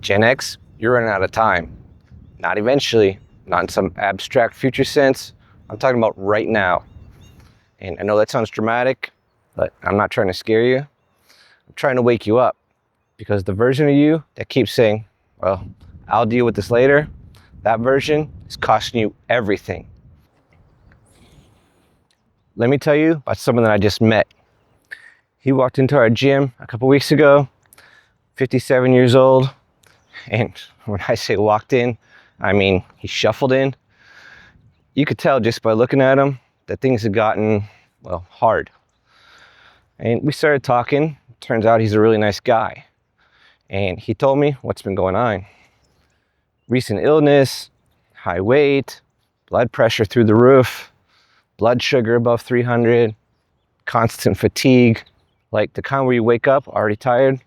Gen X, you're running out of time. Not eventually, not in some abstract future sense. I'm talking about right now. And I know that sounds dramatic, but I'm not trying to scare you. I'm trying to wake you up, because the version of you that keeps saying, well, I'll deal with this later, that version is costing you everything. Let me tell you about someone that I just met. He walked into our gym a couple weeks ago, 57 years old. And when I say walked in, I mean he shuffled in. You could tell just by looking at him that things had gotten, well, hard. And we started talking. Turns out he's a really nice guy. And he told me what's been going on. Recent illness, high weight, blood pressure through the roof, blood sugar above 300, constant fatigue, like the kind where you wake up already tired.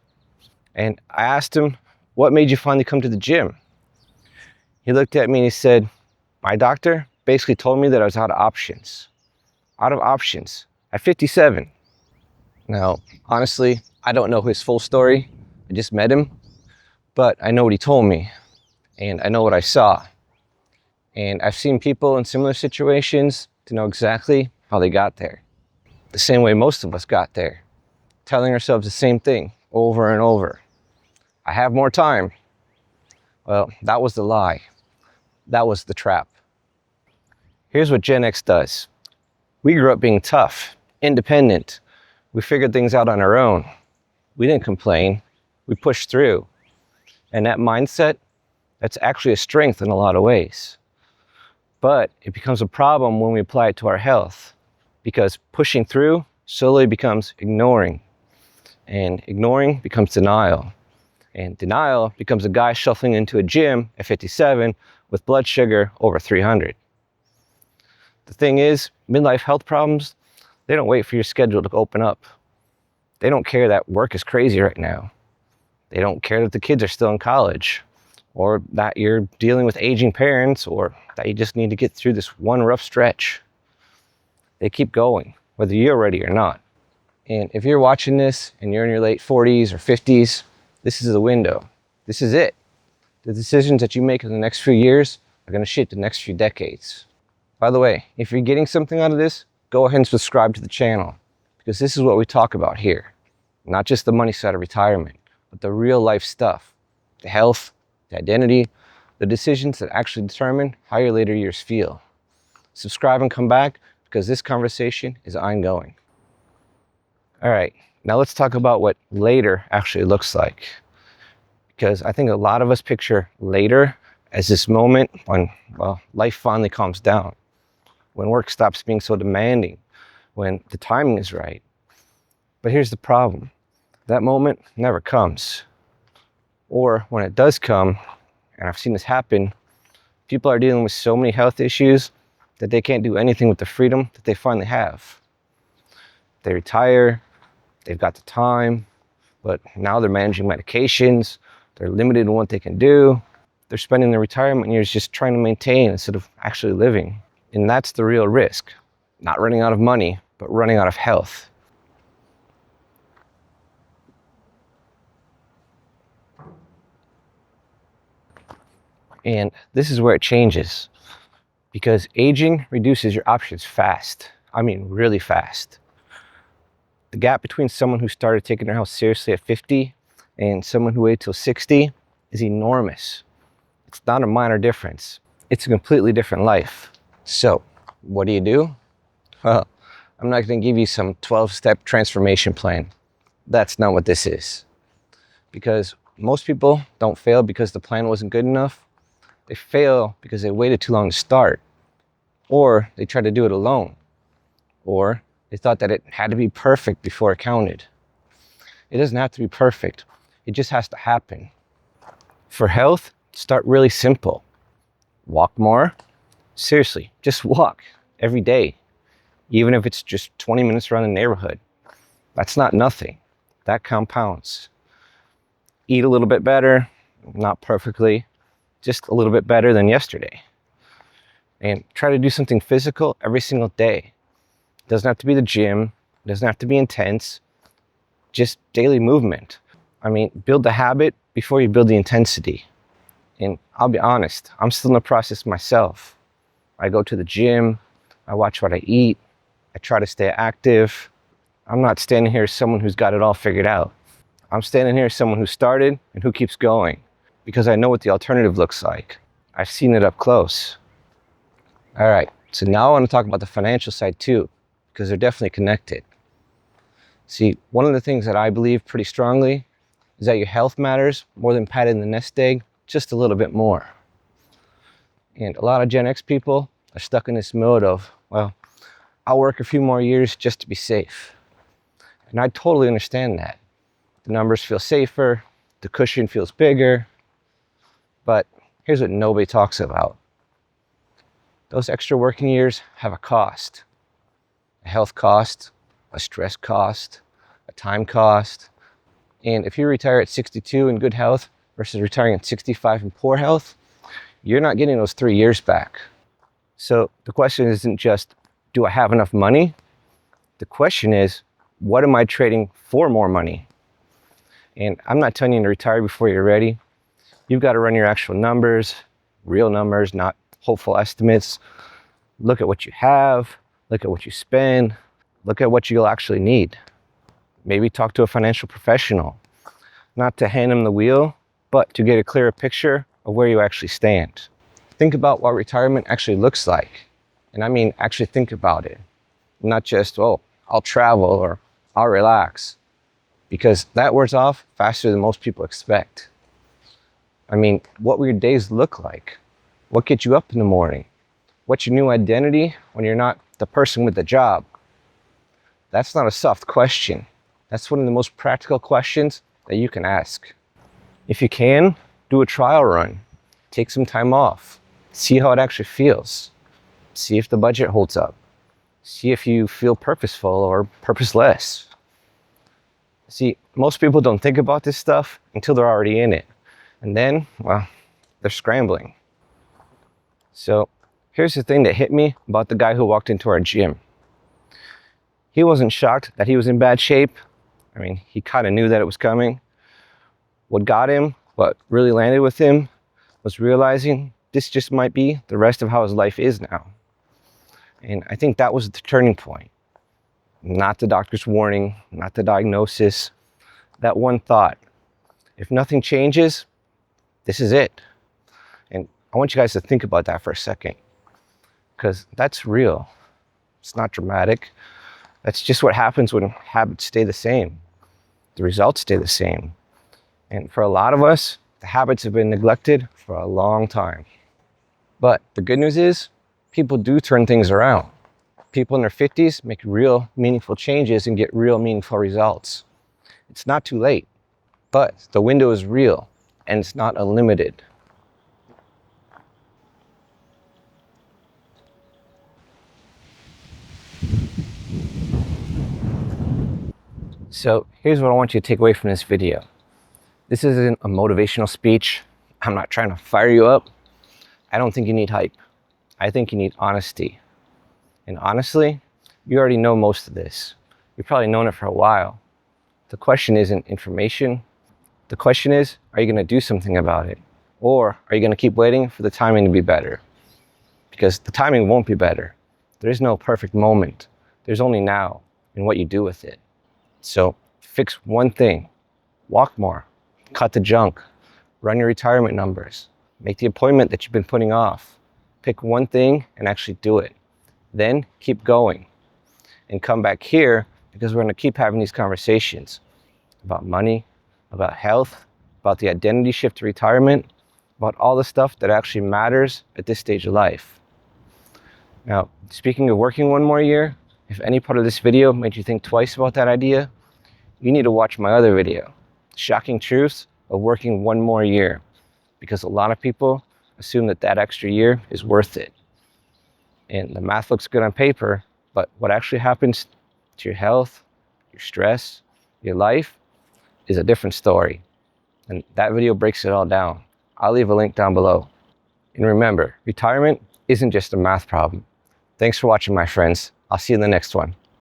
And I asked him, what made you finally come to the gym? He looked at me and he said, my doctor basically told me that I was out of options. Out of options at 57. Now, honestly, I don't know his full story. I just met him, but I know what he told me and I know what I saw. And I've seen people in similar situations to know exactly how they got there. The same way most of us got there, telling ourselves the same thing over and over. I have more time. Well, that was the lie. That was the trap. Here's what Gen X does. We grew up being tough, independent. We figured things out on our own. We didn't complain. We pushed through. And that mindset, that's actually a strength in a lot of ways. But it becomes a problem when we apply it to our health, because pushing through slowly becomes ignoring. And ignoring becomes denial. And denial becomes a guy shuffling into a gym at 57 with blood sugar over 300. The thing is, midlife health problems, they don't wait for your schedule to open up. They don't care that work is crazy right now. They don't care that the kids are still in college, or that you're dealing with aging parents, or that you just need to get through this one rough stretch. They keep going, whether you're ready or not. And if you're watching this and you're in your late 40s or 50s, this is the window. This is it. The decisions that you make in the next few years are going to shape the next few decades. By the way, if you're getting something out of this, go ahead and subscribe to the channel, because this is what we talk about here. Not just the money side of retirement, but the real life stuff. The health, the identity, the decisions that actually determine how your later years feel. Subscribe and come back, because this conversation is ongoing. All right, now let's talk about what later actually looks like. Because I think a lot of us picture later as this moment when, well, life finally calms down. When work stops being so demanding, when the timing is right. But here's the problem. That moment never comes. Or when it does come, and I've seen this happen, people are dealing with so many health issues that they can't do anything with the freedom that they finally have. They retire, they've got the time, but now they're managing medications, they're limited in what they can do. They're spending their retirement years just trying to maintain instead of actually living. And that's the real risk. Not running out of money, but running out of health. And this is where it changes, because aging reduces your options fast. I mean, really fast. The gap between someone who started taking their health seriously at 50 and someone who waited till 60 is enormous. It's not a minor difference. It's a completely different life. So, what do? Well, I'm not going to give you some 12-step transformation plan. That's not what this is. Because most people don't fail because the plan wasn't good enough. They fail because they waited too long to start. Or they tried to do it alone. Or they thought that it had to be perfect before it counted. It doesn't have to be perfect. It just has to happen. For health, start really simple. Walk more. Seriously, just walk every day. Even if it's just 20 minutes around the neighborhood. That's not nothing. That compounds. Eat a little bit better, not perfectly, just a little bit better than yesterday. And try to do something physical every single day. It doesn't have to be the gym. It doesn't have to be intense. Just daily movement. I mean, build the habit before you build the intensity. And I'll be honest, I'm still in the process myself. I go to the gym, I watch what I eat, I try to stay active. I'm not standing here as someone who's got it all figured out. I'm standing here as someone who started and who keeps going because I know what the alternative looks like. I've seen it up close. All right, so now I want to talk about the financial side too, because they're definitely connected. See, one of the things that I believe pretty strongly is that your health matters more than patting the nest egg, just a little bit more. And a lot of Gen X people are stuck in this mode of, well, I'll work a few more years just to be safe. And I totally understand that. The numbers feel safer, the cushion feels bigger, but here's what nobody talks about. Those extra working years have a cost. A health cost, a stress cost, a time cost. And if you retire at 62 in good health versus retiring at 65 in poor health, you're not getting those 3 years back. So the question isn't just, do I have enough money? The question is, what am I trading for more money? And I'm not telling you to retire before you're ready. You've got to run your actual numbers, real numbers, not hopeful estimates. Look at what you have, look at what you spend, look at what you'll actually need. Maybe talk to a financial professional, not to hand them the wheel, but to get a clearer picture of where you actually stand. Think about what retirement actually looks like. And I mean, actually think about it. Not just, oh, I'll travel or I'll relax. Because that wears off faster than most people expect. I mean, what will your days look like? What gets you up in the morning? What's your new identity when you're not the person with the job? That's not a soft question. That's one of the most practical questions that you can ask. If you can, do a trial run. Take some time off. See how it actually feels. See if the budget holds up. See if you feel purposeful or purposeless. See, most people don't think about this stuff until they're already in it. And then, well, they're scrambling. So here's the thing that hit me about the guy who walked into our gym. He wasn't shocked that he was in bad shape. I mean, he kind of knew that it was coming. What got him, what really landed with him, was realizing this just might be the rest of how his life is now. And I think that was the turning point. Not the doctor's warning, not the diagnosis, that one thought. If nothing changes, this is it. And I want you guys to think about that for a second, because that's real. It's not dramatic. That's just what happens when habits stay the same. The results stay the same. And for a lot of us, the habits have been neglected for a long time. But the good news is, people do turn things around. People in their 50s make real meaningful changes and get real meaningful results. It's not too late, but the window is real and it's not unlimited. So here's what I want you to take away from this video. This isn't a motivational speech. I'm not trying to fire you up. I don't think you need hype. I think you need honesty. And honestly, you already know most of this. You've probably known it for a while. The question isn't information. The question is, are you going to do something about it? Or are you going to keep waiting for the timing to be better? Because the timing won't be better. There is no perfect moment. There's only now and what you do with it. So fix one thing. Walk more. Cut the junk. Run your retirement numbers. Make the appointment that you've been putting off. Pick one thing and actually do it. Then keep going and come back here, because we're going to keep having these conversations about money, about health, about the identity shift to retirement, about all the stuff that actually matters at this stage of life. Now, speaking of working one more year, if any part of this video made you think twice about that idea, you need to watch my other video, Shocking Truths of Working One More Year, because a lot of people assume that that extra year is worth it. And the math looks good on paper, but what actually happens to your health, your stress, your life is a different story. And that video breaks it all down. I'll leave a link down below. And remember, retirement isn't just a math problem. Thanks for watching, my friends. I'll see you in the next one.